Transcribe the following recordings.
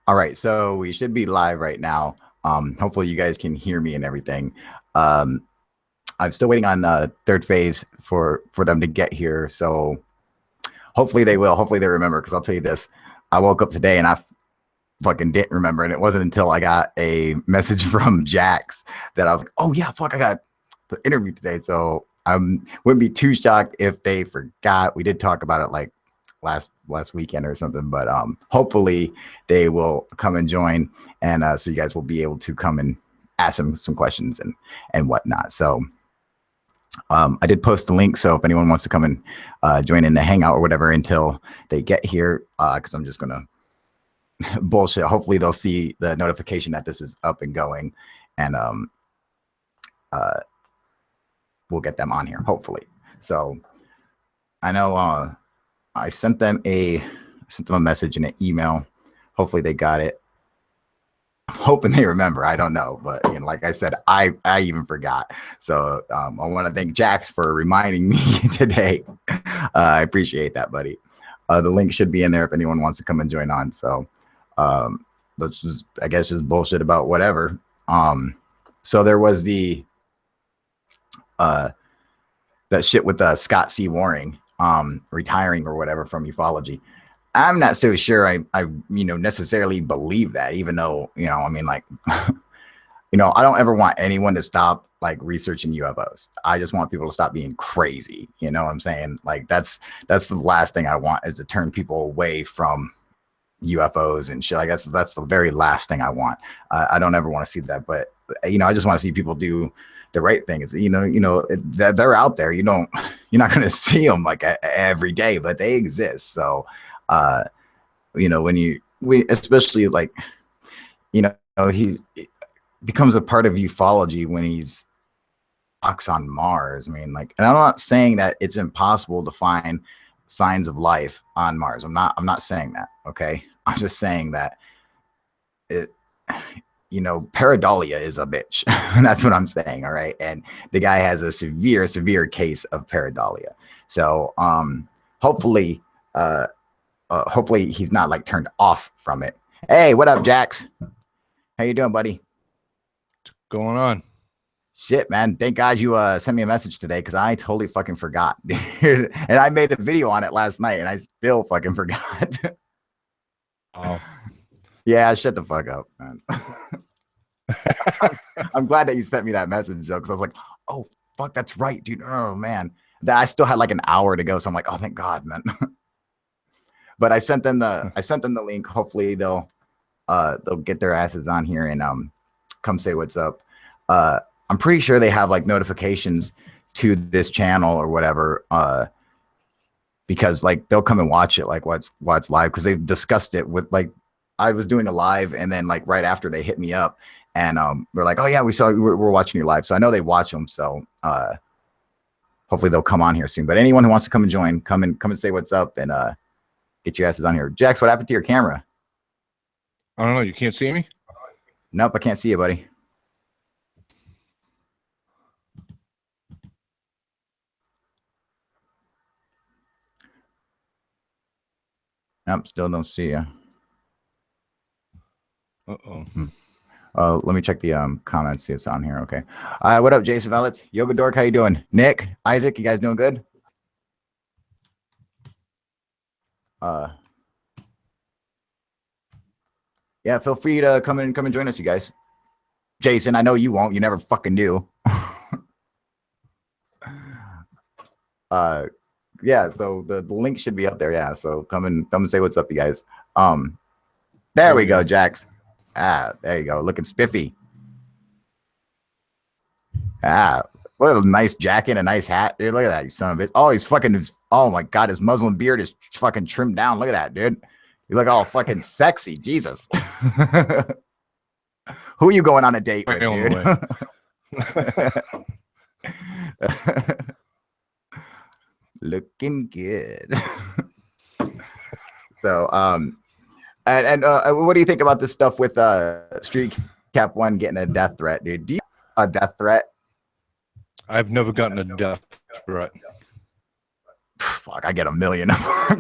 All right, so we should be live right now. Hopefully you guys can hear me and everything. Um, I'm still waiting on third phase for them to get here. So hopefully they will. Hopefully they remember. Because I'll tell you this: I woke up today and I fucking didn't remember, and it wasn't until I got a message from Jax that I was like, "Oh yeah, fuck, I got the interview today." So I wouldn't be too shocked if they forgot. We did talk about it like last weekend or something, but hopefully they will come and join, and so you guys will be able to come and ask them some questions and whatnot. So I did post the link, so if anyone wants to come and join in the hangout or whatever until they get here, because I'm just gonna bullshit. Hopefully they'll see the notification that this is up and going, and we'll get them on here hopefully. So I know I sent them a message and an email. Hopefully they got it. I'm hoping they remember. I don't know, but you know, like I said, I even forgot. So I want to thank Jax for reminding me today. I appreciate that, buddy. The link should be in there if anyone wants to come and join on. So let's just, I guess, just bullshit about whatever. So there was the that shit with Scott C. Waring retiring or whatever from ufology. I'm not so sure I necessarily believe that, even though, I mean, like, I don't ever want anyone to stop like researching UFOs. I just want people to stop being crazy. You know what I'm saying? Like that's the last thing I want, is to turn people away from UFOs and shit. Like that's the very last thing I want. I don't ever want to see that, but I just want to see people do the right thing. Is they're out there. You're not going to see them like every day, but they exist. So when especially like, he becomes a part of ufology when he's walks on Mars. I mean, like, and I'm not saying that it's impossible to find signs of life on Mars. I'm not saying that. Okay. I'm just saying that pareidolia is a bitch. And that's what I'm saying. All right. And the guy has a severe case of pareidolia. So, hopefully he's not like turned off from it. Hey, what up, Jax? How you doing, buddy? What's going on? Shit, man. Thank God you sent me a message today, because I totally fucking forgot. And I made a video on it last night and I still fucking forgot. Oh. Yeah, shut the fuck up, man. I'm glad that you sent me that message though, because I was like, oh fuck, that's right, dude. Oh man. That I still had like an hour to go. So I'm like, oh thank God, man. But I sent them the link. Hopefully they'll get their asses on here and come say what's up. I'm pretty sure they have like notifications to this channel or whatever, because like they'll come and watch it like what's live, because they've discussed it with, like, I was doing a live and then like right after they hit me up and they're like, oh yeah, we're watching your live. So I know they watch them. So hopefully they'll come on here soon. But anyone who wants to come and join, come and say what's up and get your asses on here. Jax, what happened to your camera? I don't know. You can't see me? Nope, I can't see you, buddy. Nope, still don't see you. Uh-oh. Let me check the comments, see if it's on here. Okay. What up, Jason Vallets? Yoga Dork, how you doing? Nick, Isaac, you guys doing good? Yeah, feel free to come and join us, you guys. Jason, I know you won't. You never fucking do. Yeah, so the link should be up there. Yeah, so come and say what's up, you guys. There we go, Jax. There you go, looking spiffy. What a nice jacket, a nice hat, dude. Look at that, you son of a bitch. Oh, he's fucking. Oh my God, his Muslim beard is fucking trimmed down. Look at that, dude. You look all fucking sexy, Jesus. Who are you going on a date with, dude? Looking good. So, and what do you think about this stuff with Street Cap 1 getting a death threat, dude? Do you have a death threat? I've never gotten a death threat. Fuck, I get a million.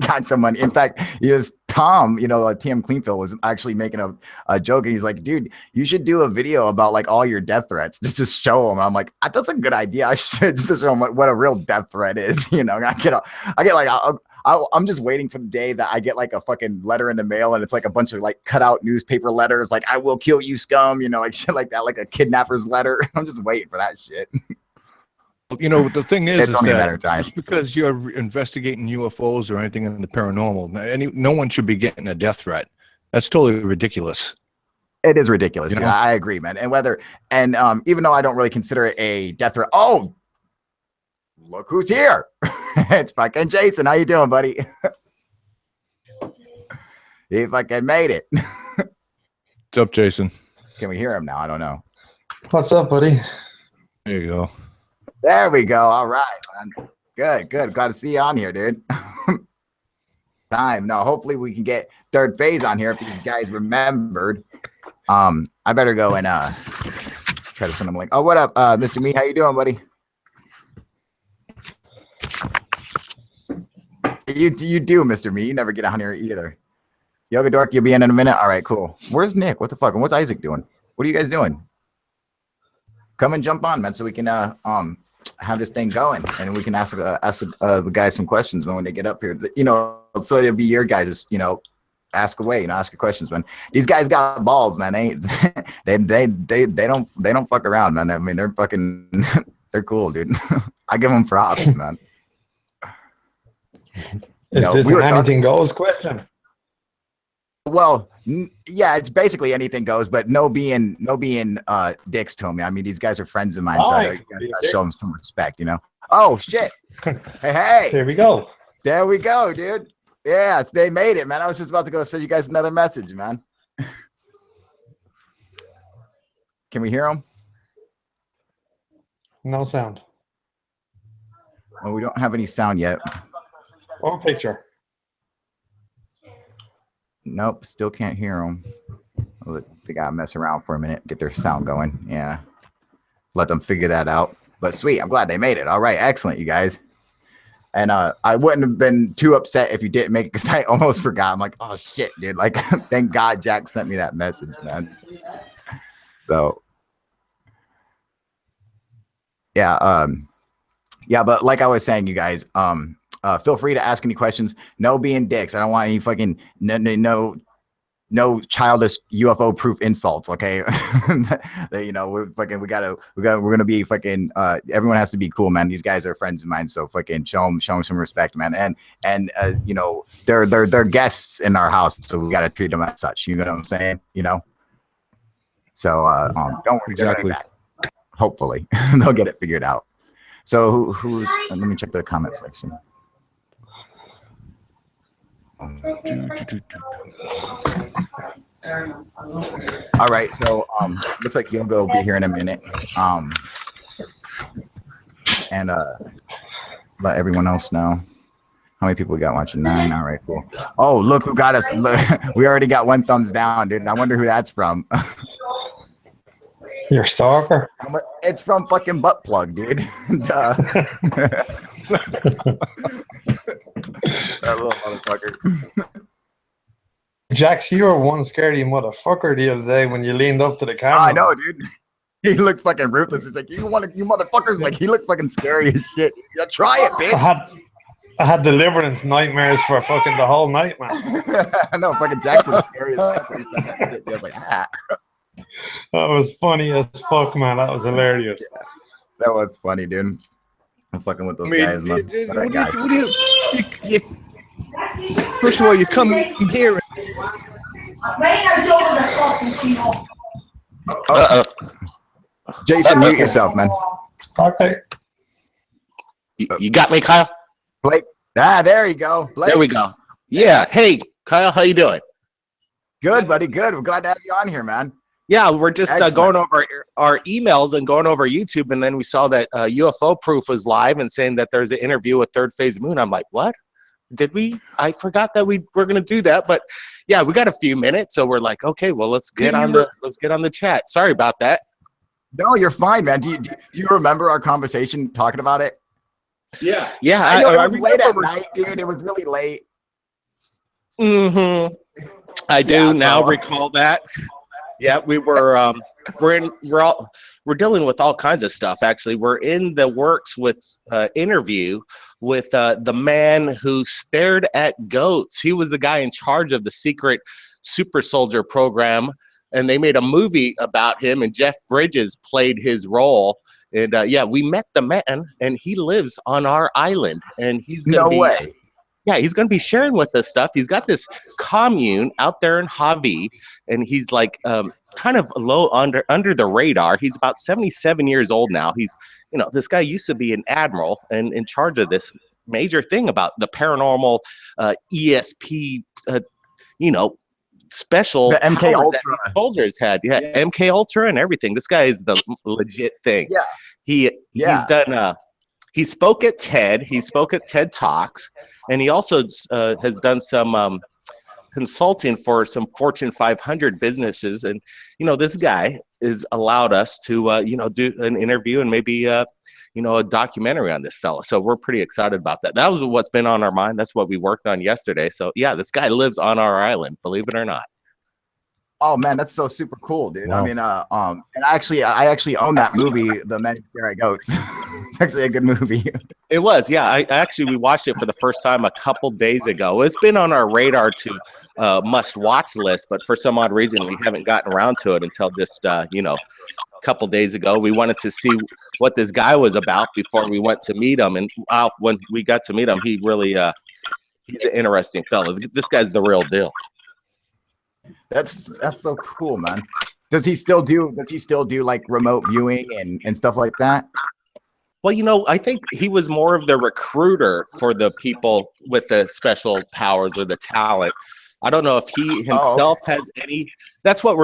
Got some money. In fact, you just Tom, TM Cleanfield was actually making a joke, and he's like, dude, you should do a video about like all your death threats just to show him. I'm like, that's a good idea. I should just to show him what a real death threat is. I'm just waiting for the day that I get like a fucking letter in the mail, and it's like a bunch of like cut out newspaper letters, like "I will kill you, scum," like shit like that, like a kidnapper's letter. I'm just waiting for that shit. The thing is, it's only a matter that of time. just because you're investigating UFOs or anything in the paranormal, no one should be getting a death threat. That's totally ridiculous. It is ridiculous. Yeah, I agree, man. And even though I don't really consider it a death threat, oh, look who's here. It's fucking Jason. How you doing, buddy? He fucking made it. What's up, Jason? Can we hear him now? I don't know. What's up, buddy? There you go. There we go. All right, man. Good. Glad to see you on here, dude. No, hopefully we can get Third Phase on here if you guys remembered. I better go and try to send him a link. Oh, what up, Mr. Me? How you doing, buddy? You do, Mr. Me. You never get on here either. Yoga Dork, you'll be in a minute. All right, cool. Where's Nick? What the fuck? And what's Isaac doing? What are you guys doing? Come and jump on, man, so we can have this thing going, and we can ask the guys some questions, man, when they get up here. So it'll be your guys', ask away, ask your questions, man. These guys got balls, man. They don't fuck around, man. I mean, they're fucking, they're cool, dude. I give them props, man. Is this an anything goes question? Well, yeah, it's basically anything goes, but no being dicks to me. I mean, these guys are friends of mine, so you guys gotta show them some respect, Oh shit! Hey, Here we go. There we go, dude. Yeah, they made it, man. I was just about to go send you guys another message, man. Can we hear them? No sound. Well, we don't have any sound yet. Or picture. Nope, still can't hear them. They gotta mess around for a minute, get their sound going. Yeah, let them figure that out. But sweet, I'm glad they made it. All right, excellent, you guys. And I wouldn't have been too upset if you didn't make it, because I almost forgot. I'm like, oh shit, dude. Like, thank God Jack sent me that message, man. So yeah, but like I was saying, you guys, feel free to ask any questions. No being dicks. I don't want any fucking no childish UFO proof insults. Okay, we're gonna be fucking. Everyone has to be cool, man. These guys are friends of mine, so fucking show them some respect, man. And they're guests in our house, so we gotta treat them as such. You know what I'm saying? So don't worry, exactly. Hopefully they'll get it figured out. So who's? Let me check the comment section. All right, so looks like Yoga will be here in a minute. And let everyone else know. How many people we got watching? 9. All right, cool. Oh, look who got us. Look, we already got 1 thumbs down, dude. I wonder who that's from. Your stalker? It's from fucking Butt Plug, dude. That little motherfucker. Jax, you were one scaredy motherfucker the other day when you leaned up to the camera. I know, dude. He looked fucking ruthless. He's like, you motherfuckers. Like, he looked fucking scary as shit. Yeah, try it, bitch. I had deliverance nightmares for fucking the whole night, man. I know, fucking Jax was scary as fuck when he said that shit. He was like, ah. That was funny as fuck, man. That was hilarious. Yeah, that was funny, dude. I'm fucking with those guys, man. First of all, you come here. Jason, mute yourself, man. Okay. You got me, Kyle? Blake. There you go. Blake. There we go. Yeah. Hey, Kyle, how you doing? Good, buddy. Good. We're glad to have you on here, man. Yeah, we're just going over our emails and going over YouTube, and then we saw that UFO Proof was live and saying that there's an interview with Third Phase Moon. I'm like, what? Did we? I forgot that we were going to do that, but yeah, we got a few minutes, so we're like, okay, well, let's get on the chat. Sorry about that. No, you're fine, man. Do you remember our conversation talking about it? Yeah. I know it was late at night, dude. It was really late. Mm-hmm. I do now recall that. Yeah, we're dealing with all kinds of stuff. Actually, we're in the works with interview with the man who stared at goats. He was the guy in charge of the secret super soldier program, and they made a movie about him, and Jeff Bridges played his role. And yeah, we met the man, and he lives on our island, and he's gonna he's going to be sharing with us stuff. He's got this commune out there in Javi, and he's like kind of low under the radar. He's about 77 years old now. He's, this guy used to be an admiral and in charge of this major thing about the paranormal ESP, special the MK Ultra soldiers had. Yeah, MK Ultra and everything. This guy is the legit thing. Yeah, he's done. He spoke at TED. He spoke at TED Talks, and he also has done some consulting for some Fortune 500 businesses. And this guy is allowed us to do an interview and maybe a documentary on this fella. So we're pretty excited about that. That was what's been on our mind. That's what we worked on yesterday. So yeah, this guy lives on our island, believe it or not. Oh man, that's so super cool, dude. Wow. I mean, and I actually own that movie, The Men Who Stare at Goats. It's actually a good movie. It was, yeah. We watched it for the first time a couple days ago. It's been on our radar to must-watch list, but for some odd reason, we haven't gotten around to it until just a couple days ago. We wanted to see what this guy was about before we went to meet him, and when we got to meet him, he really he's an interesting fellow. This guy's the real deal. That's so cool, man. Does he still do like remote viewing and stuff like that? Well, I think he was more of the recruiter for the people with the special powers or the talent. I don't know if he himself has any. That's what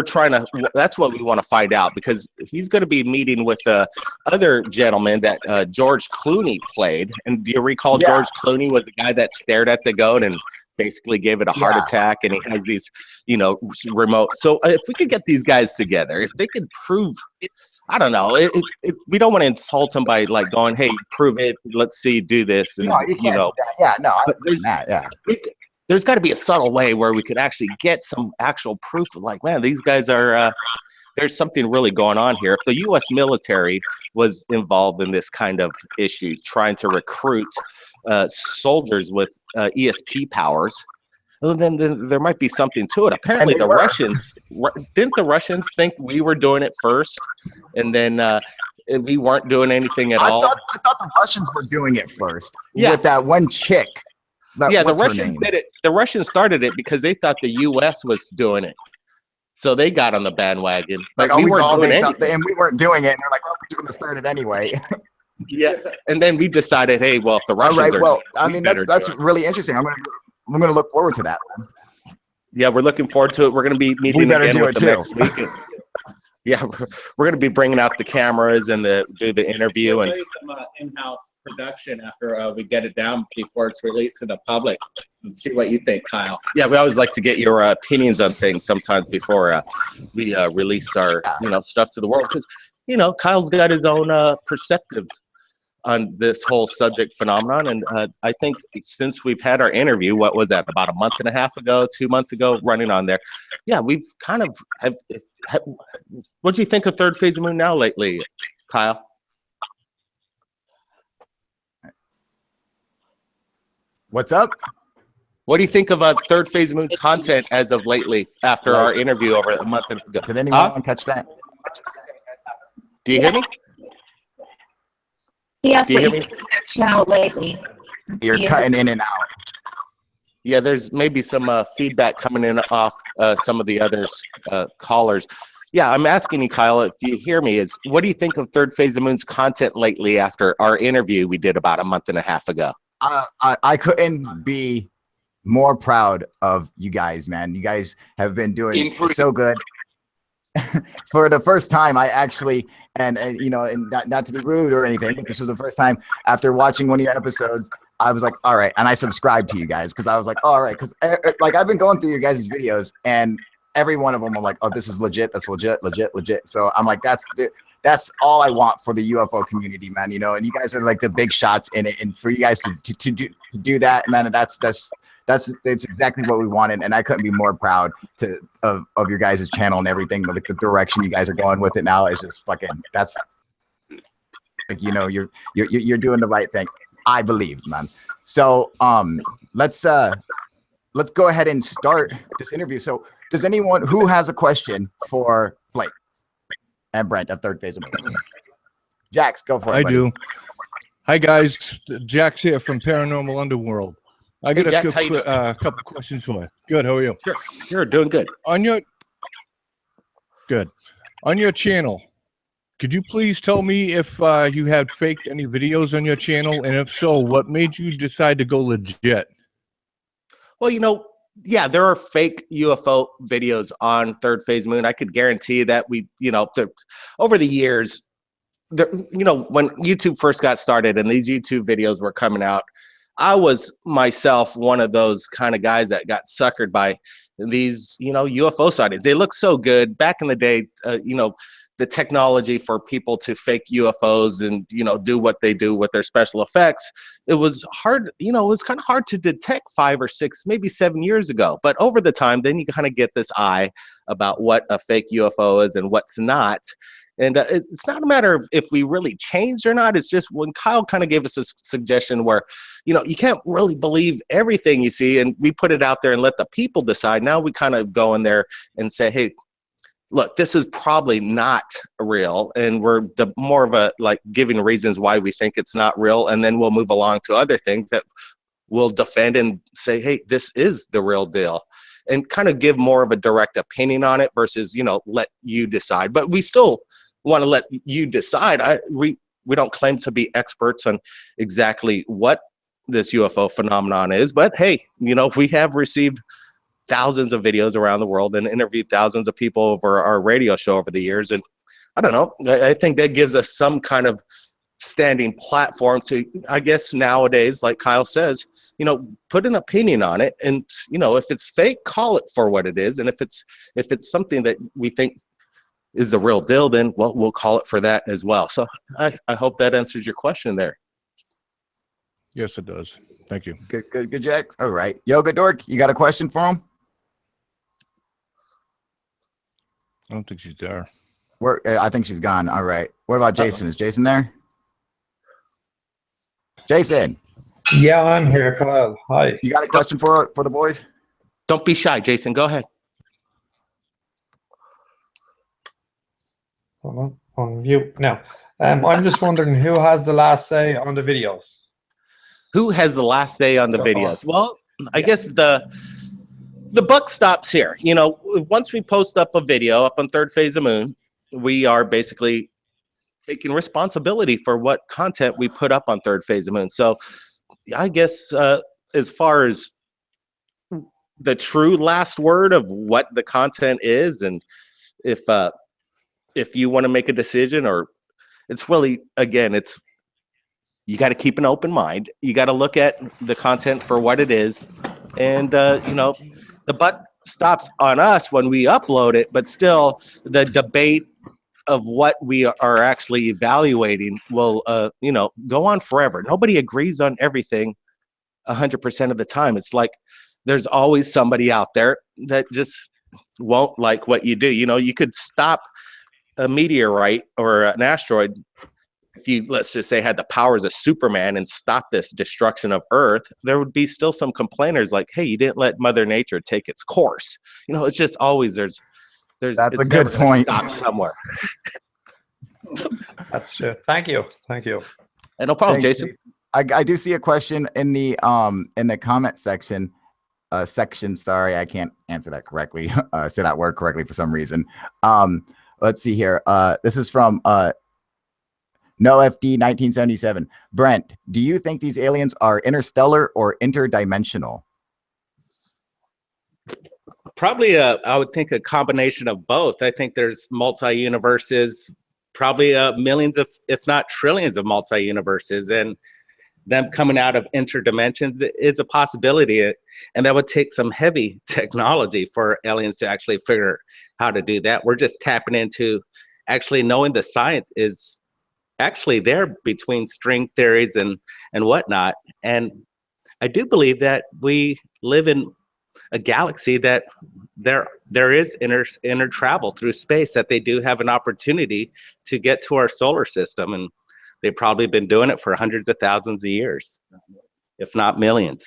that's what we want to find out, because he's going to be meeting with the other gentleman that George Clooney played. And do you recall George Clooney was the guy that stared at the goat and basically gave it a heart attack, and he has these, remote. So if we could get these guys together, if they could prove, I don't know, we don't want to insult them by like going, hey, prove it, let's see, do this. And, no, you can't do that. Yeah, no, there's got to be a subtle way where we could actually get some actual proof of like, man, these guys are, there's something really going on here. If the U.S. military was involved in this kind of issue, trying to recruit soldiers with ESP powers, well, then there might be something to it. Apparently, the Russians didn't the Russians think we were doing it first, and then we weren't doing anything at all. I thought the Russians were doing it first. Yeah, with that one chick. The Russians did it. The Russians started it because they thought the U.S. was doing it. So they got on the bandwagon. Like, we weren't doing anything. And we weren't doing it. And they're like, oh, we're going to start it anyway. Yeah. And then we decided, hey, well, if the Russians are I mean, that's really interesting. I'm going to look forward to that one. Yeah, we're looking forward to it. We're going to be meeting again with them next week. Yeah, we're going to be bringing out the cameras and do the interview. We'll do some in-house production after we get it down before it's released to the public, and see what you think, Kyle. Yeah, we always like to get your opinions on things sometimes before we release our stuff to the world, because Kyle's got his own perspective on this whole subject phenomenon. And I think since we've had our interview, what was that, about a month and a half ago, 2 months ago, running on there, yeah, we've kind of what do you think of Third Phase of Moon now lately, Kyle? What's up? What do you think of Third Phase of Moon content as of lately after our interview over a month ago? Did anyone catch that? Do you hear me? He asked what you think of their channel lately. You're cutting in and out. Yeah, there's maybe some feedback coming in off some of the other callers. Yeah, I'm asking you, Kyle, if you hear me, what do you think of Third Phase of Moon's content lately after our interview we did about a month and a half ago? I couldn't be more proud of you guys, man. You guys have been doing so good. For the first time, I actually, and not to be rude or anything, but this was the first time after watching one of your episodes, I was like, all right, and I subscribed to you guys because I was like, all right, because like I've been going through your guys' videos, and every one of them, I'm like, oh, this is legit, that's legit. So I'm like, that's all I want for the UFO community, man. And you guys are like the big shots in it, and for you guys to do that, man, that's it's exactly what we wanted, and I couldn't be more proud of your guys' channel and everything. Like the direction you guys are going with it now is just fucking. That's like, you know, you're doing the right thing, I believe, man. So let's go ahead and start this interview. So does anyone who has a question for Blake and Brent of Third Phase of Moon? Jax, go for it. I buddy. do. Hi guys, Jax here from Paranormal Underworld. I got Jax, a couple questions for you. Good, how are you? Sure, you're doing good. On your channel, could you please tell me if you had faked any videos on your channel, and if so, what made you decide to go legit? Well, you know, yeah, there are fake UFO videos on Third Phase Moon. I could guarantee that we, you know, over the years, you know, when YouTube first got started and these YouTube videos were coming out, I was myself one of those kind of guys that got suckered by these, you know, UFO sightings. They look so good. Back in the day, you know, the technology for people to fake UFOs and, you know, do what they do with their special effects, it was hard, you know, it was kind of hard to detect 5 or 6, maybe 7 years ago. But over the time, then you kind of get this eye about what a fake UFO is and what's not. And it's not a matter of if we really changed or not. It's just when Kyle kind of gave us a suggestion where, you know, you can't really believe everything you see, and we put it out there and let the people decide. Now we kind of go in there and say, hey, look, this is probably not real, and we're more of a like giving reasons why we think it's not real, and then we'll move along to other things that we'll defend and say, hey, this is the real deal, and kind of give more of a direct opinion on it versus, you know, let you decide. But we still want to let you decide. We don't claim to be experts on exactly what this UFO phenomenon is, but hey, you know, we have received thousands of videos around the world and interviewed thousands of people over our radio show over the years. And I don't know, I think that gives us some kind of standing platform to, I guess nowadays, like Kyle says, you know, put an opinion on it. And, you know, if it's fake, call it for what it is. And if it's something that we think is the real deal, then well, we'll call it for that as well. So I hope that answers your question there. Yes, it does. Thank you. Good, Jax. All right. Yoga Dork, you got a question for him? I don't think she's there. I think she's gone. All right. What about Jason? Is Jason there? Jason. Yeah, I'm here, Kyle. Hi. You got a question for the boys? Don't be shy, Jason. Go ahead. Hold on mute now. I'm just wondering who has the last say on the videos. Who has the last say on the videos? Well, I guess the buck stops here. You know, once we post up a video up on Third Phase of Moon, we are basically taking responsibility for what content we put up on Third Phase of Moon. So I guess as far as the true last word of what the content is, and if you want to make a decision, or it's really, again, it's, you got to keep an open mind. You got to look at the content for what it is. And, you know, the buck stops on us when we upload it, but still the debate of what we are actually evaluating will, you know, go on forever. Nobody agrees on everything 100% of the time. It's like there's always somebody out there that just won't like what you do. You know, you could stop a meteorite or an asteroid if you, let's just say, had the powers of Superman and stop this destruction of Earth. There would be still some complainers like, hey, you didn't let Mother Nature take its course. You know, it's just always there's that's a good point. Stop somewhere. That's true. Thank you. And no problem, Thanks, Jason. I do see a question in the comment section. Sorry, I can't answer that correctly. Say that word correctly for some reason. Let's see here. This is from NoFD 1977. Brent, do you think these aliens are interstellar or interdimensional? Probably I would think a combination of both. I think there's multi-universes, probably millions of, if not trillions of multi-universes, and them coming out of interdimensions is a possibility. And that would take some heavy technology for aliens to actually figure how to do that. We're just tapping into actually knowing the science is actually there between string theories and whatnot. And I do believe that we live in a galaxy that there is inner travel through space, that they do have an opportunity to get to our solar system, and they've probably been doing it for hundreds of thousands of years, if not millions.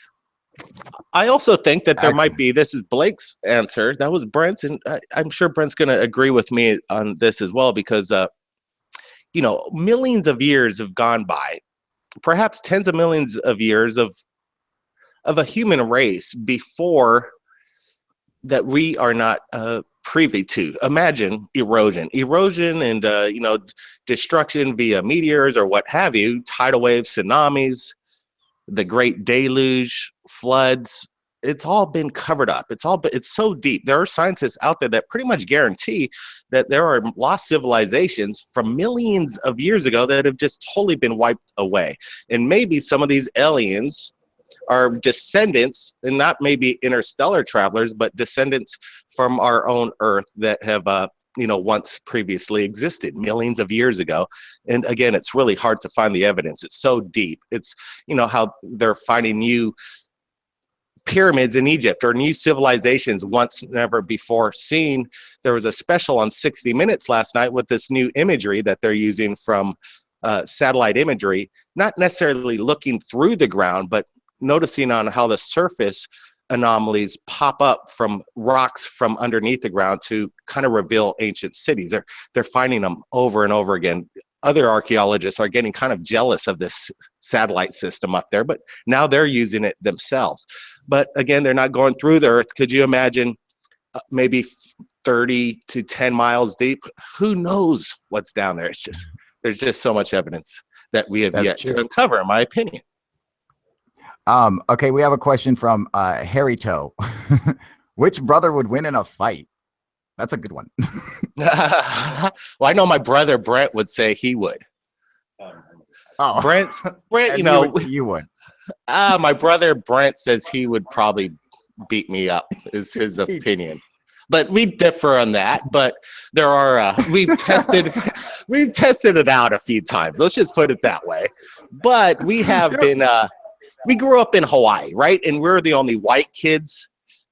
I also think that there might be, this is Blake's answer, that was Brent's, and I'm sure Brent's going to agree with me on this as well, because you know, millions of years have gone by, perhaps tens of millions of years of a human race before that we are not privy to. Imagine erosion and you know, destruction via meteors or what have you, tidal waves, tsunamis, the great deluge, floods. It's all been covered up. It's so deep. There are scientists out there that pretty much guarantee that there are lost civilizations from millions of years ago that have just totally been wiped away. And maybe some of these aliens are descendants, and not maybe interstellar travelers, but descendants from our own Earth that have, you know, once previously existed millions of years ago. And again, it's really hard to find the evidence. It's so deep. It's, you know, how they're finding new pyramids in Egypt or new civilizations once never before seen. There was a special on 60 Minutes last night with this new imagery that they're using from satellite imagery, not necessarily looking through the ground, but noticing on how the surface anomalies pop up from rocks from underneath the ground to kind of reveal ancient cities. They're finding them over and over again. Other archaeologists are getting kind of jealous of this satellite system up there, but now they're using it themselves. But again, they're not going through the Earth. Could you imagine maybe 30 to 10 miles deep? Who knows what's down there? It's just, there's just so much evidence that we have yet to uncover, in my opinion. Okay, we have a question from Harry Toe. Which brother would win in a fight? That's a good one. Well, I know my brother Brent would say he would. Oh, Brent, you know, you would. My brother Brent says he would probably beat me up, is his opinion. But we differ on that. But there are we've tested it out a few times. Let's just put it that way. But we have been we grew up in Hawaii, right? And we're the only white kids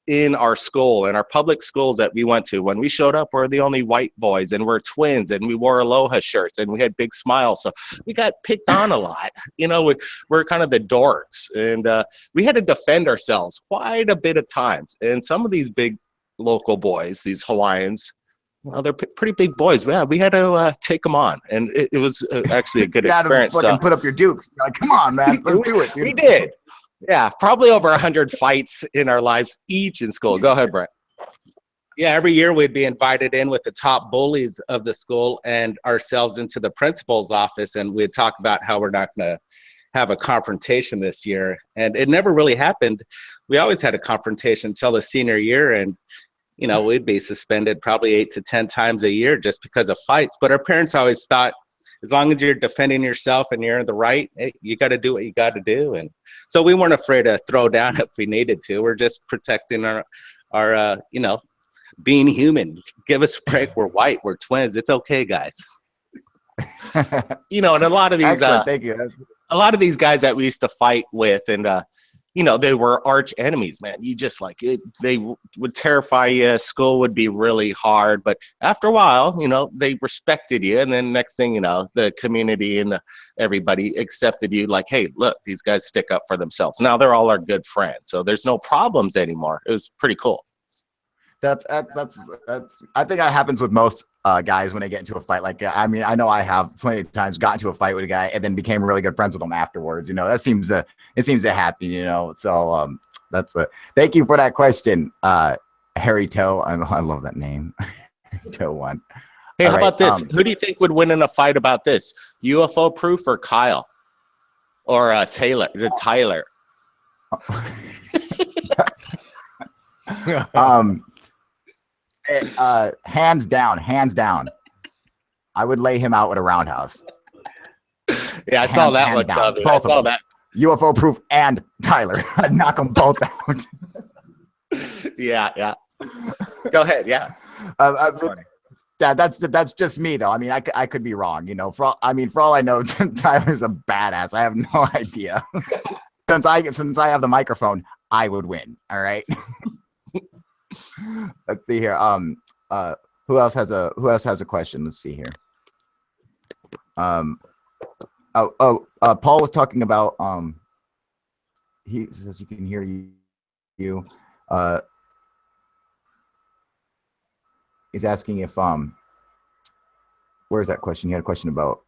in our school, in our public schools that we went to. When we showed up, we're the only white boys, and we're twins, and we wore aloha shirts, and we had big smiles. So we got picked on a lot. You know, we're kind of the dorks, and we had to defend ourselves quite a bit of times. And some of these big local boys, these Hawaiians, well, they're pretty big boys. Yeah, we had to take them on, and it was actually a good experience. Fucking put up your dukes. You're like, come on, man, let's do it, dude. We did. Yeah, probably over 100 fights in our lives each in school. Go ahead, Brent. Yeah, every year we'd be invited in with the top bullies of the school and ourselves into the principal's office, and we'd talk about how we're not going to have a confrontation this year. And it never really happened. We always had a confrontation until the senior year, and you know, we'd be suspended probably 8 to 10 times a year just because of fights. But our parents always thought, as long as you're defending yourself and you're in the right, hey, you got to do what you got to do. And so we weren't afraid to throw down if we needed to. We're just protecting our you know, being human. Give us a break. We're white. We're twins. It's okay, guys. You know, and a lot of these, thank you. A lot of these guys that we used to fight with, and you know, they were arch enemies, man. You just like it, they would terrify you. School would be really hard, but after a while, you know, they respected you. And then next thing you know, the community and everybody accepted you like, hey, look, these guys stick up for themselves. Now they're all our good friends. So there's no problems anymore. It was pretty cool. That's I think that happens with most guys when they get into a fight. Like, I mean, I know I have plenty of times got into a fight with a guy and then became really good friends with him afterwards. You know, that seems it seems to happen. You know, so that's thank you for that question, Harry Toe. I love that name, Toe One. Hey, how about this? Who do you think would win in a fight about this? UFO Proof or Kyle or Taylor? Tyler. Hands down. I would lay him out with a roundhouse. Yeah, I saw that one. Both I of saw them. that. UFO Proof and Tyler. I'd knock them both out. Yeah. Go ahead. Yeah. That's just me though. I mean, I could be wrong. You know, for all I know, Tyler's a badass. I have no idea. since I have the microphone, I would win. All right. Let's see here. Who else has a question? Let's see here. Paul was talking about he says he can hear you. He's asking if where's that question? He had a question about,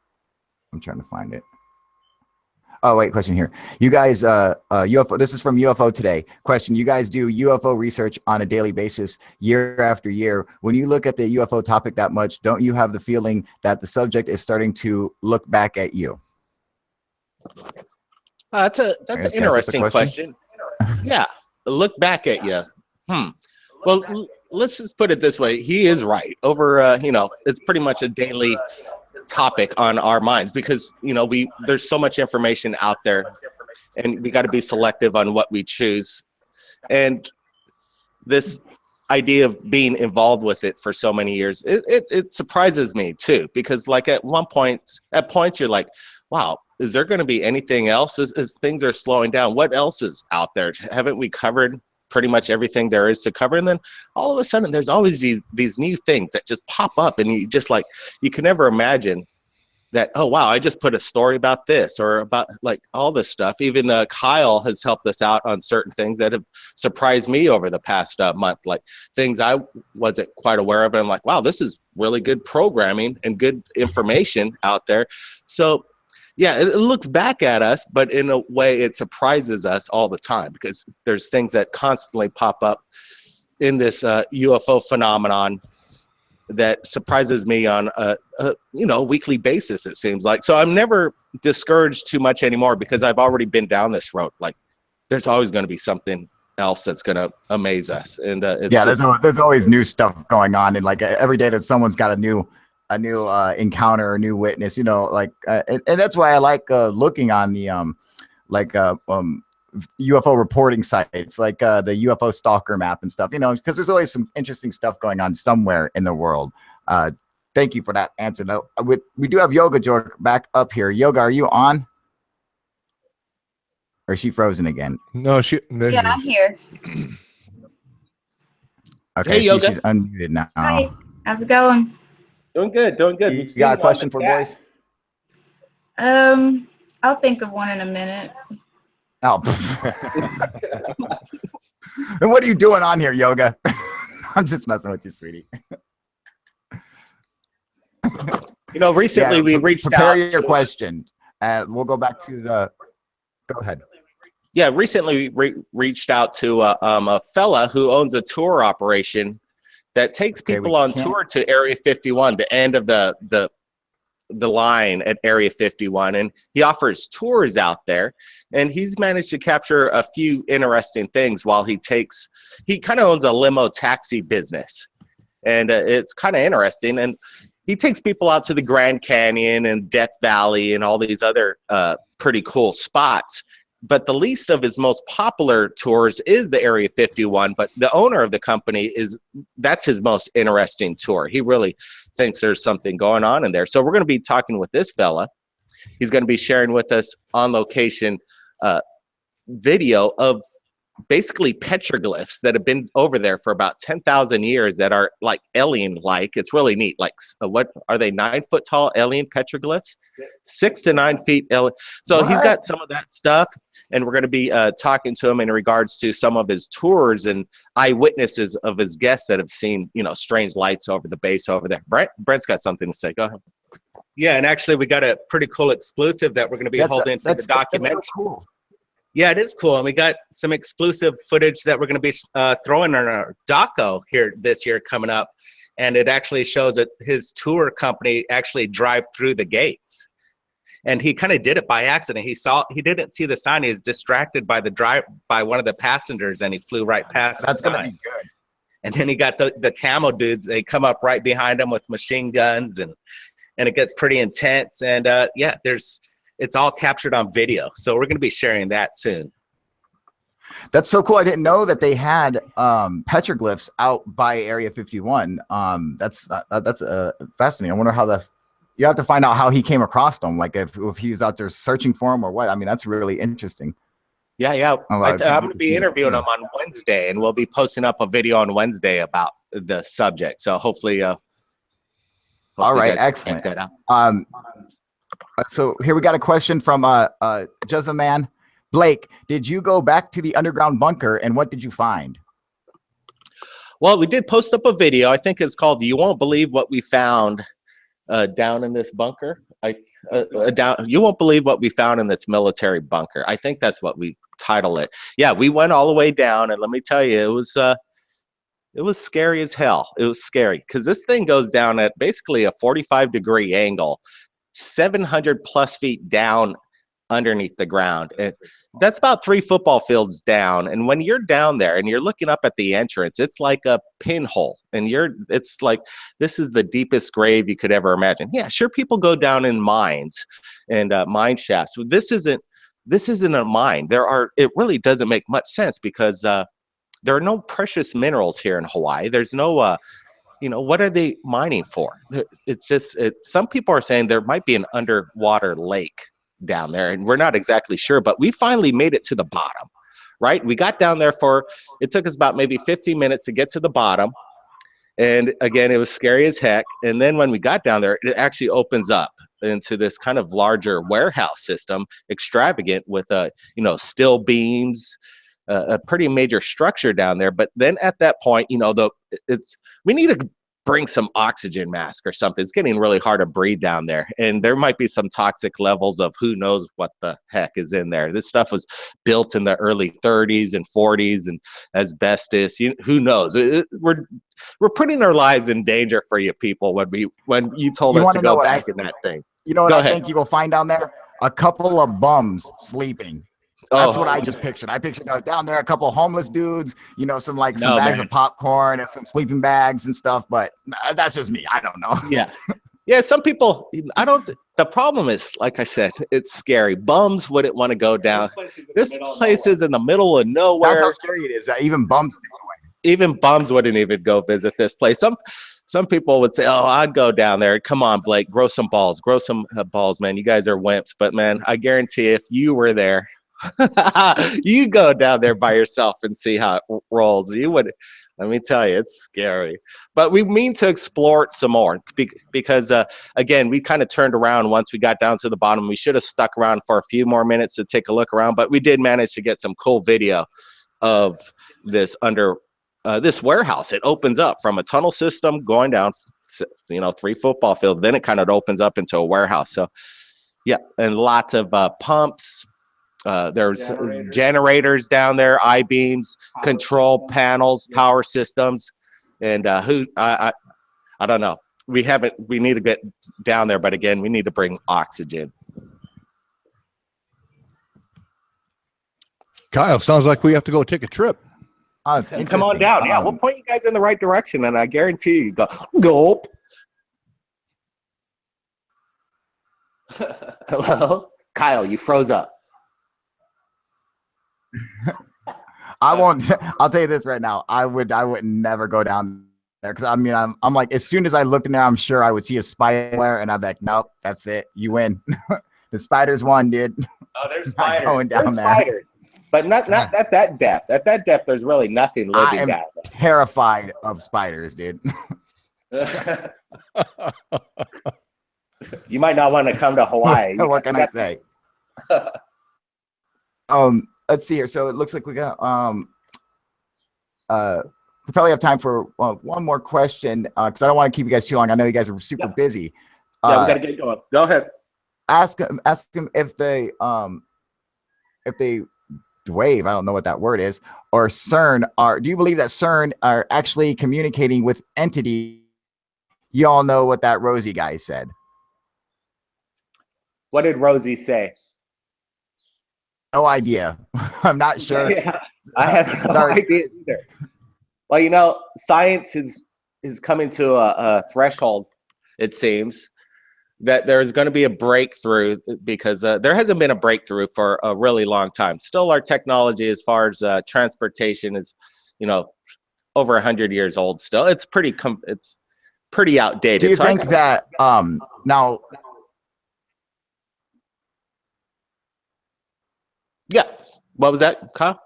I'm trying to find it. Oh, wait, question here. You guys, UFO, this is from UFO Today. Question, you guys do UFO research on a daily basis, year after year. When you look at the UFO topic that much, don't you have the feeling that the subject is starting to look back at you? That's an interesting question. Yeah, look back at you. Well, let's just put it this way. He is right. Over, it's pretty much a daily topic on our minds because there's so much information out there and we got to be selective on what we choose. And this idea of being involved with it for so many years, it surprises me too, because like at points you're like, wow, is there going to be anything else as things are slowing down? What else is out there? Haven't we covered pretty much everything there is to cover? And then all of a sudden there's always these new things that just pop up and you just you can never imagine that, oh wow, I just put a story about this or about like all this stuff. Even Kyle has helped us out on certain things that have surprised me over the past month, like things I wasn't quite aware of. And I'm like, wow, this is really good programming and good information out there. So yeah, it looks back at us, but in a way it surprises us all the time because there's things that constantly pop up in this UFO phenomenon that surprises me on a weekly basis, it seems like. So I'm never discouraged too much anymore because I've already been down this road. Like there's always going to be something else that's going to amaze us. And there's always new stuff going on. And like every day that someone's got a new encounter, a new witness, and that's why I like looking on the UFO reporting sites, like the UFO stalker map and stuff, because there's always some interesting stuff going on somewhere in the world. Thank you for that answer. Now we do have Yoga Jork back up here. Yoga, are you on? Or is she frozen again? No, Yeah, I'm here. Okay, hey, Yoga. she's unmuted now. Hi, how's it going? Doing good. You got a question for boys? I'll think of one in a minute. Oh. And what are you doing on here, Yoga? I'm just messing with you, sweetie. Recently we reached out. Prepare your question. We'll go back to the. Go ahead. Yeah, recently we reached out to a fella who owns a tour operation that takes people on tour to Area 51, the end of the line at Area 51, and he offers tours out there, and he's managed to capture a few interesting things while he kind of owns a limo taxi business, and it's kind of interesting, and he takes people out to the Grand Canyon and Death Valley and all these other pretty cool spots. But the least of his most popular tours is the Area 51, but the owner of the company that's his most interesting tour. He really thinks there's something going on in there. So we're going to be talking with this fella. He's going to be sharing with us on location video of basically petroglyphs that have been over there for about 10,000 years that are like alien-like. It's really neat. Like, what are they, 9 foot tall alien petroglyphs? 6 to 9 feet. So he's got some of that stuff, and we're going to be talking to him in regards to some of his tours and eyewitnesses of his guests that have seen, strange lights over the base over there. Brent's got something to say. Go ahead. Yeah, and actually we got a pretty cool exclusive that we're going to be holding for the documentary. That's so cool. Yeah, it is cool. And we got some exclusive footage that we're going to be throwing on our doco here this year coming up. And it actually shows that his tour company actually drive through the gates. And he kind of did it by accident. He didn't see the sign. He was distracted by one of the passengers, and he flew right past the sign. That's going to be good. And then he got the camo dudes. They come up right behind him with machine guns, and it gets pretty intense. And it's all captured on video. So we're going to be sharing that soon. That's so cool. I didn't know that they had petroglyphs out by Area 51. That's fascinating. I wonder how you have to find out how he came across them. Like if he was out there searching for them or what. I mean, that's really interesting. Yeah, yeah. A lot of I'm people going to can be see it, interviewing too. them on Wednesday, and we'll be posting up a video on Wednesday about the subject. So hopefully, All hopefully right, you guys can excellent. check that out. So here we got a question from Just a Man. Blake, did you go back to the underground bunker and what did you find? Well, we did post up a video. I think it's called "You Won't Believe What We Found Down in This Bunker." You won't believe what we found in this military bunker. I think that's what we title it. Yeah, we went all the way down, and let me tell you, it was scary as hell. It was scary because this thing goes down at basically a 45-degree angle, 700 plus feet down underneath the ground. And that's about 3 football fields down. And when you're down there and you're looking up at the entrance, it's like a pinhole. And it's like, this is the deepest grave you could ever imagine. Yeah, sure, people go down in mines and mine shafts. This isn't a mine. It really doesn't make much sense because there are no precious minerals here in Hawaii. There's no what are they mining for? It's just some people are saying there might be an underwater lake down there, and we're not exactly sure, but we finally made it to the bottom, right? We got down there it took us about maybe 15 minutes to get to the bottom. And again, it was scary as heck. And then when we got down there, it actually opens up into this kind of larger warehouse system, extravagant with steel beams, a pretty major structure down there. But then at that point, we need to bring some oxygen mask or something. It's getting really hard to breathe down there. And there might be some toxic levels of who knows what the heck is in there. This stuff was built in the early 30s and 40s and asbestos. Who knows? We're putting our lives in danger for you people when you told us to go back in that thing. You know what Go I ahead. think you will find down there? A couple of bums sleeping. That's what I just pictured. I pictured down there a couple of homeless dudes, some bags of popcorn and some sleeping bags and stuff. But that's just me. I don't know. Yeah. Some people, the problem is, like I said, it's scary. Bums wouldn't want to go down. This place is in the middle of nowhere. That's how scary it is. That even bums. Even bums wouldn't even go visit this place. Some people would say, "Oh, I'd go down there. Come on, Blake, grow some balls, man. You guys are wimps." But man, I guarantee if you were there, you go down there by yourself and see how it rolls. You would. Let me tell you, it's scary. But we mean to explore it some more because, again, we kind of turned around once we got down to the bottom. We should have stuck around for a few more minutes to take a look around, but we did manage to get some cool video of this this warehouse. It opens up from a tunnel system going down, 3 football fields. Then it kind of opens up into a warehouse. So, yeah, and lots of pumps. There's generators down there, I-beams, control panels, power systems, and I don't know. We need to get down there, but again, we need to bring oxygen. Kyle, sounds like we have to go take a trip. Oh, it's Come on down. Yeah, we'll point you guys in the right direction, and I guarantee you go gulp. Hello, Kyle. You froze up. I won't. I'll tell you this right now. I would never go down there because I'm like, as soon as I looked in there, I'm sure I would see a spider, and I'm like, nope, that's it. You win. The spiders won, dude. Oh, there's Not spiders. going down There's there. spiders, but not at that depth. At that depth, there's really nothing living I am down terrified of spiders, dude. there. You might not want to come to Hawaii. What can I say? Let's see here. So it looks like we got we probably have time for one more question because I don't want to keep you guys too long. I know you guys are super busy. Yeah, we gotta get going. Go ahead. Ask them if they DWAVE, I don't know what that word is, or CERN do you believe that CERN are actually communicating with entities? You all know what that Rosie guy said. What did Rosie say? No idea. I'm not sure. Yeah, I have no idea either. Well, science is coming to a threshold, it seems, that there's going to be a breakthrough because there hasn't been a breakthrough for a really long time. Still, our technology as far as transportation is, over 100 years old still. It's pretty outdated. Do you think that now Yes. What was that, Kyle?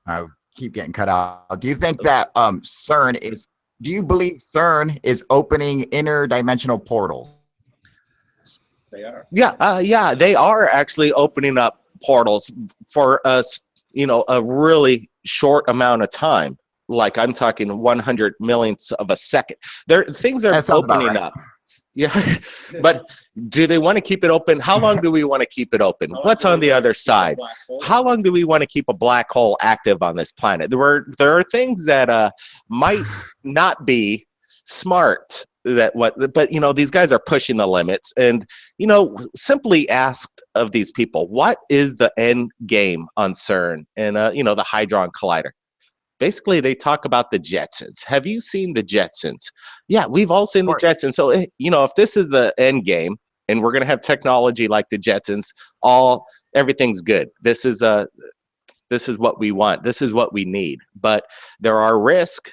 I keep getting cut out. Do you think that CERN is? Do you believe CERN is opening interdimensional portals? Yeah, they are actually opening up portals for us, a really short amount of time. Like I'm talking 100 millionths of a second. Things are That sounds about opening right. up. Yeah, but do they want to keep it open? How long do we want to keep it open? What's on the other side? How long do we want to keep a black hole active on this planet? There are things that might not be smart but these guys are pushing the limits, and simply asked of these people, what is the end game on CERN and the Hadron Collider? Basically, they talk about the Jetsons. Have you seen the Jetsons? Yeah, we've all seen the Jetsons. So, if this is the end game and we're going to have technology like the Jetsons, everything's good. This is what we want. This is what we need. But there are risks.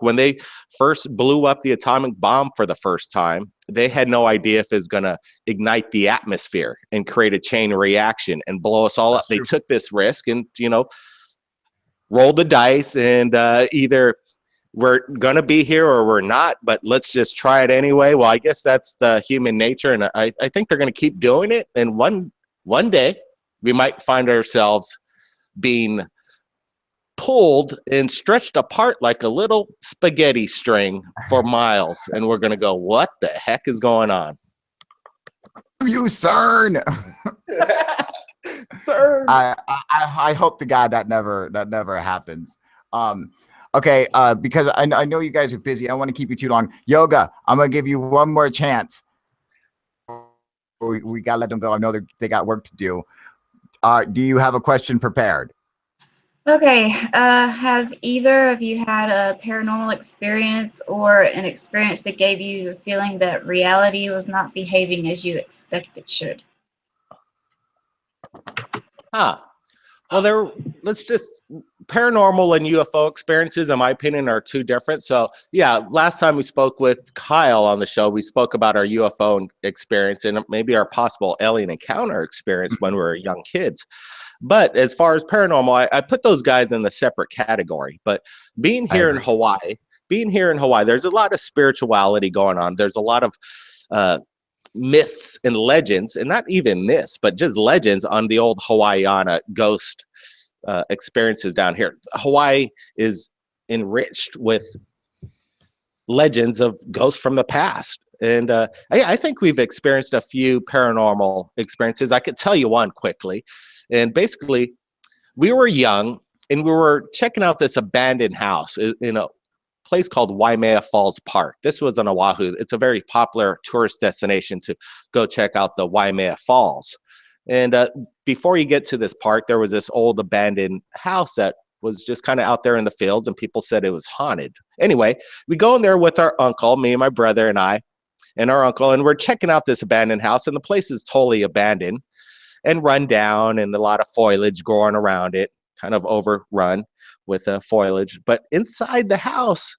When they first blew up the atomic bomb for the first time, they had no idea if it's going to ignite the atmosphere and create a chain reaction and blow us all up. They took this risk and, roll the dice, and either we're going to be here or we're not, but let's just try it anyway. Well, I guess that's the human nature, and I think they're going to keep doing it. And one day we might find ourselves being pulled and stretched apart like a little spaghetti string for miles, and we're going to go, what the heck is going on? You CERN. CERN. I hope to God that never happens. Okay, because I know you guys are busy. I don't want to keep you too long. Yoga, I'm gonna give you one more chance. We gotta let them go. I know they got work to do. Do you have a question prepared? Okay. Have either of you had a paranormal experience or an experience that gave you the feeling that reality was not behaving as you expect it should? Well, paranormal and UFO experiences, in my opinion, are two different. So, yeah, last time we spoke with Kyle on the show, we spoke about our UFO experience and maybe our possible alien encounter experience when we were young kids. But as far as paranormal, I put those guys in a separate category. But being here in Hawaii, there's a lot of spirituality going on. There's a lot of myths and legends, and not even myths, but just legends on the old Hawaiiana ghost experiences down here. Hawaii is enriched with legends of ghosts from the past. And I think we've experienced a few paranormal experiences. I could tell you one quickly. And basically, we were young and we were checking out this abandoned house in a place called Waimea Falls Park. This was on Oahu. It's a very popular tourist destination to go check out the Waimea Falls. And before you get to this park, there was this old abandoned house that was just kind of out there in the fields, and people said it was haunted. Anyway, we go in there with our uncle, me and my brother and I, and our uncle, and we're checking out this abandoned house, and the place is totally abandoned and run down, and a lot of foliage growing around it, kind of overrun with foliage. But inside the house,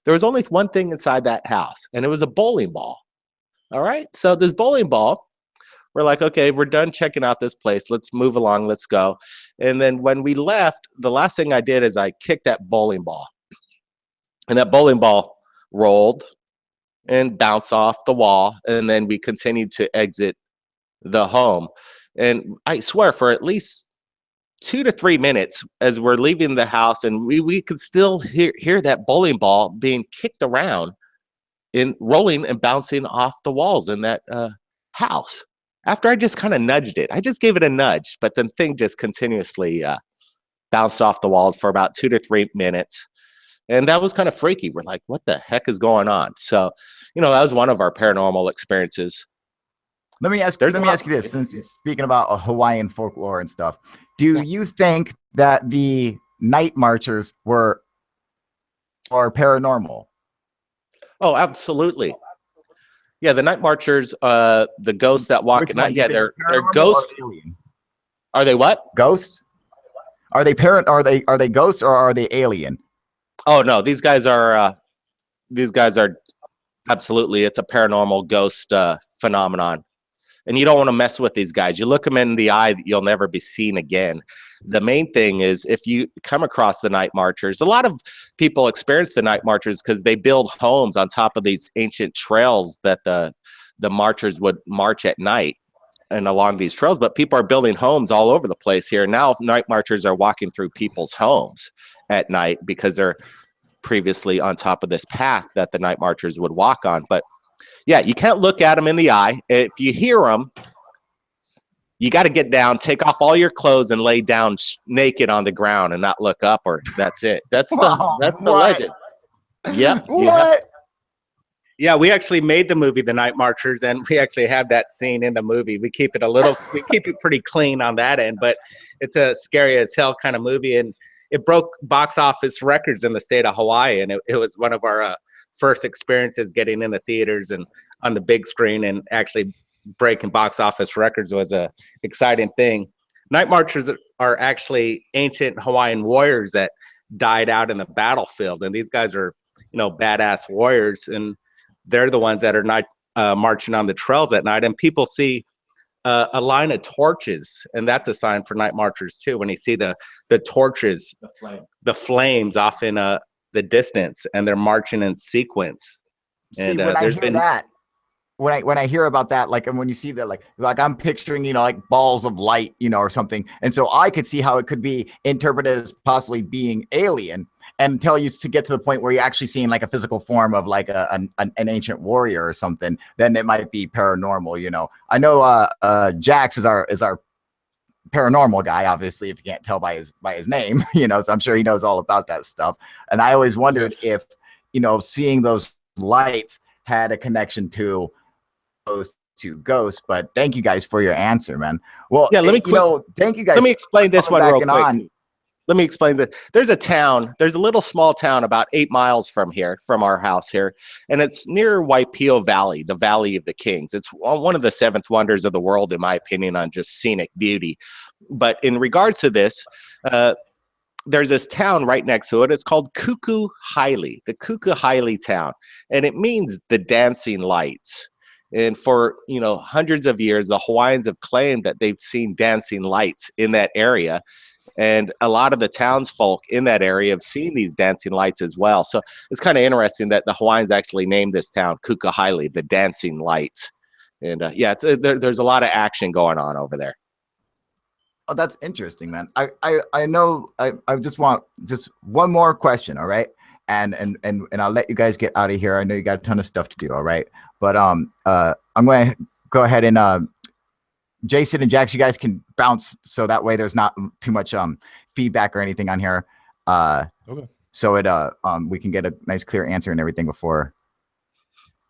there was only one thing inside that house, and it was a bowling ball. All right, so this bowling ball, we're like, okay, we're done checking out this place. Let's move along. Let's go. And then when we left, the last thing I did is I kicked that bowling ball. And that bowling ball rolled and bounced off the wall. And then we continued to exit the home. And I swear, for at least 2 to 3 minutes as we're leaving the house, and we could still hear that bowling ball being kicked around and rolling and bouncing off the walls in that house. After I just kind of nudged it, I just gave it a nudge, but the thing just continuously bounced off the walls for about 2 to 3 minutes. And that was kind of freaky. We're like, what the heck is going on? So, that was one of our paranormal experiences. Let me ask you this, since you're speaking about Hawaiian folklore and stuff. Do you think that the night marchers are paranormal? Oh, absolutely. Yeah, the night marchers, the ghosts that walk at night. Yeah, they're ghosts. Are they what? Ghosts? Are they ghosts or are they alien? Oh no, these guys are absolutely. It's a paranormal ghost phenomenon. and you don't want to mess with these guys. You look them in the eye, you'll never be seen again. The main thing is if you come across the night marchers, a lot of people experience the night marchers because they build homes on top of these ancient trails that the marchers would march at night and along these trails. But people are building homes all over the place here. Now night marchers are walking through people's homes at night because they're previously on top of this path that the night marchers would walk on. But yeah, you can't look at them in the eye. If you hear them, you got to get down, take off all your clothes, and lay down naked on the ground and not look up, or that's it. That's the legend. Yep. What? Yeah, we actually made the movie The Night Marchers, and we actually have that scene in the movie. We keep it pretty clean on that end, but it's a scary as hell kind of movie, and it broke box office records in the state of Hawaii, and it was one of our first experiences getting in the theaters and on the big screen, and actually breaking box office records was a exciting thing. Night Marchers are actually ancient Hawaiian warriors that died out in the battlefield, and these guys are, badass warriors, and they're the ones that are not marching on the trails at night, and people see a line of torches, and that's a sign for night marchers too. When you see the torches, the flames off in the distance, and they're marching in sequence. And when I hear about that, like, and when you see that, like I'm picturing, like balls of light, or something. And so I could see how it could be interpreted as possibly being alien, until you to get to the point where you're actually seeing like a physical form of like an ancient warrior or something. Then it might be paranormal. I know Jax is our paranormal guy, obviously, if you can't tell by his name, so I'm sure he knows all about that stuff. And I always wondered if, seeing those lights had a connection to those two ghosts. But thank you guys for your answer, man. Well, yeah, thank you guys. Let me explain this one real quick. Let me explain that. There's a little small town about 8 miles from our house here, and it's near Waipio Valley, the Valley of the Kings. It's one of the 7th wonders of the world, in my opinion, on just scenic beauty. But in regards to this, there's this town right next to it. It's called Kukuhaili, the Kukuhaili town, and it means the dancing lights. And for hundreds of years, the Hawaiians have claimed that they've seen dancing lights in that area. And a lot of the townsfolk in that area have seen these dancing lights as well. So it's kind of interesting that the Hawaiians actually named this town Kukuhaili, the dancing lights. And there's a lot of action going on over there. Oh, that's interesting, man. I know. I just want just one more question, all right? And I'll let you guys get out of here. I know you got a ton of stuff to do, all right? But I'm going to go ahead and Jason and Jax, you guys can bounce so that way there's not too much feedback or anything on here. Okay. So we can get a nice clear answer and everything before.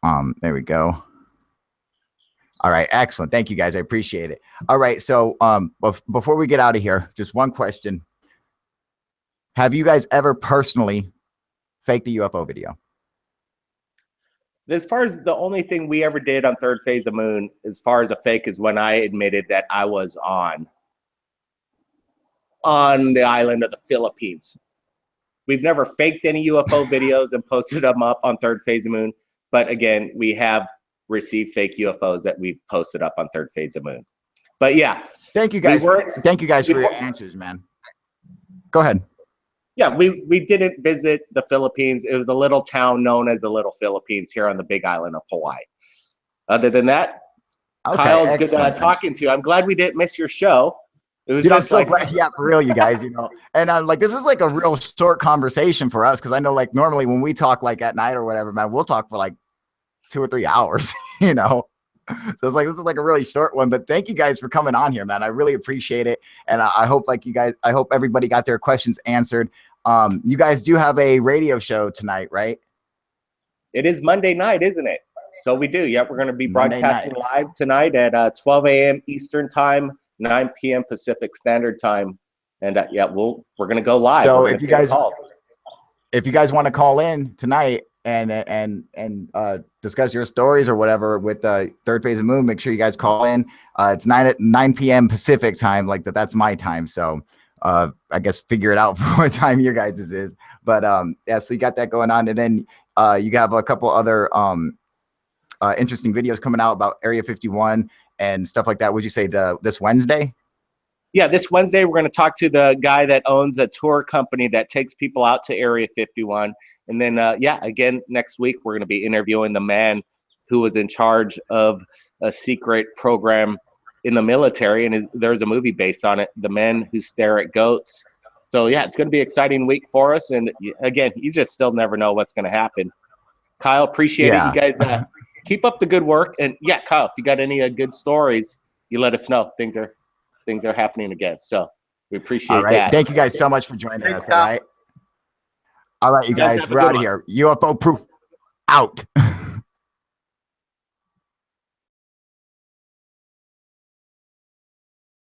There we go. All right, excellent. Thank you guys. I appreciate it. All right, so before we get out of here, just one question. Have you guys ever personally faked a UFO video? As far as the only thing we ever did on Third Phase of Moon, as far as a fake, is when I admitted that I was on the island of the Philippines. We've never faked any UFO videos and posted them up on Third Phase of Moon. But again, we have received fake UFOs that we've posted up on Third Phase of Moon. But yeah. Thank you guys. Thank you guys for your answers, man. Go ahead. Yeah, we didn't visit the Philippines. It was a little town known as the Little Philippines here on the big island of Hawaii. Other than that, okay, Kyle, it's good talking to you. I'm glad we didn't miss your show. It was just so glad, yeah, for real, you guys, And like, this is like a real short conversation for us, because I know like normally when we talk like at night or whatever, man, we'll talk for like 2 or 3 hours, So it's like, this is like a really short one. But thank you guys for coming on here, man. I really appreciate it. And I hope I hope everybody got their questions answered. You guys do have a radio show tonight, right? It is Monday night, isn't it? So we do. Yep, we're going to be broadcasting live tonight at 12 a.m. Eastern time, 9 p.m. Pacific Standard Time. And we're going to go live. So if you guys want to call in tonight and discuss your stories or whatever with Third Phase of Moon, make sure you guys call in. It's 9 p.m. Pacific time, like that's my time. So I guess figure it out for what time your guys' is. But so you got that going on. And then you have a couple other interesting videos coming out about Area 51 and stuff like that. Would you say this Wednesday? Yeah, this Wednesday, we're going to talk to the guy that owns a tour company that takes people out to Area 51. And then, yeah, again, next week, we're going to be interviewing the man who was in charge of a secret program in the military. And there's a movie based on it, The Men Who Stare at Goats. So, yeah, it's going to be an exciting week for us. And, again, you just still never know what's going to happen. Kyle, appreciate it. You guys keep up the good work. And, yeah, Kyle, if you got any good stories, you let us know. Things are happening again. So we appreciate that. Thank you guys so much for joining us. All right. All right, you guys, we're out of here. UFO proof out.